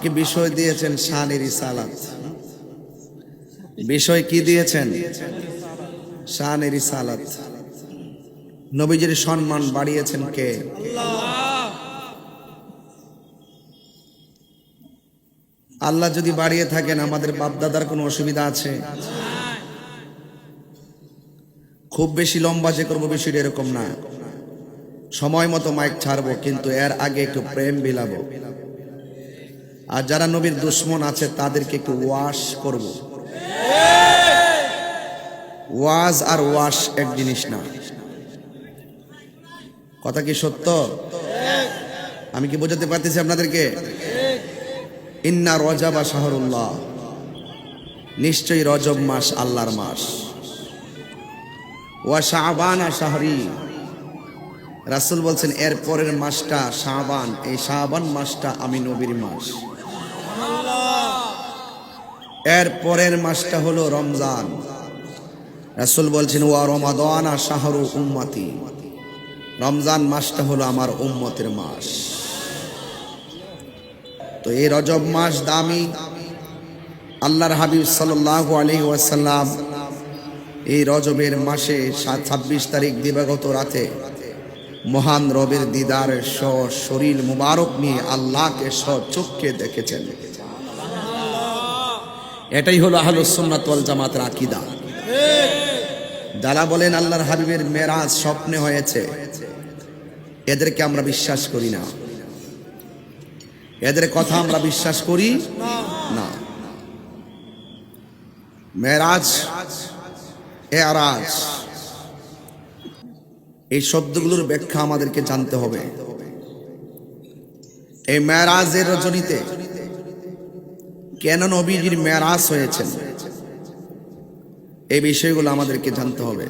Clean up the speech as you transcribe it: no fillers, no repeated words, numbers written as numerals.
আমাকে বিষয় দিয়েছেন শানে রিসালাত। বিষয় কি দিয়েছেন? শানে রিসালাত। নবীজির সম্মান বাড়িয়েছেন কে? আল্লাহ যদি বাড়িয়ে থাকেন, আমাদের বাপদাদার কোনো অসুবিধা আছে? খুব বেশি লম্বা যে করবো বিষয়টা এরকম না, সময় মতো মাইক ছাড়বো, কিন্তু এর আগে একটু প্রেম বিলাবো। আর যারা নবীর দুশ্মন আছে তাদেরকে একটু ওয়াশ করব। ওয়াজ আর ওয়াশ এক জিনিস না। কথা কি সত্য? আমি কি বোঝাতে পারতেছি আপনাদেরকে? ইন্না রজাবা শাহরুল্লাহ, নিশ্চয়ই রজব মাস আল্লাহর মাস। ওয়া শাবানা শাহরি, রাসূল বলছেন এর পরের মাসটা শাবান, এই শাবান মাসটা আমি নবীর মাস। এর পরের মাসটা হলো রমজান। রাসূল বলছেন ওয়া রমাদানা শাহরু উম্মতি, রমজান মাসটা হলো আমার উম্মতের মাস। তো এই রজব মাস দামি। আল্লাহর হাবিব সাল্লাল্লাহু আলাইহি ওয়াসাল্লাম এই রজবের মাসে 26 তারিখ দিবাগত রাতে মহান রবের দিদার শরীর মুবারক নিয়ে আল্লাহকে স্বচক্ষে দেখেছেন। এটাই হলো আহলুস সুন্নাত ওয়াল জামাতের আকীদা। যারা বলেন আল্লাহর হাবিবের মেরাজ স্বপ্নে হয়েছে, এদেরকে আমরা বিশ্বাস করি না, এদের কথা আমরা বিশ্বাস করি না। মেরাজ, এরাজ, এই শব্দগুলোর ব্যাখ্যা আমাদেরকে জানতে হবে। এই মেরাজের রজনীতে কেন নবীজির মেরাজ হয়েছেন, এই বিষয়গুলো আমাদেরকে জানতে হবে।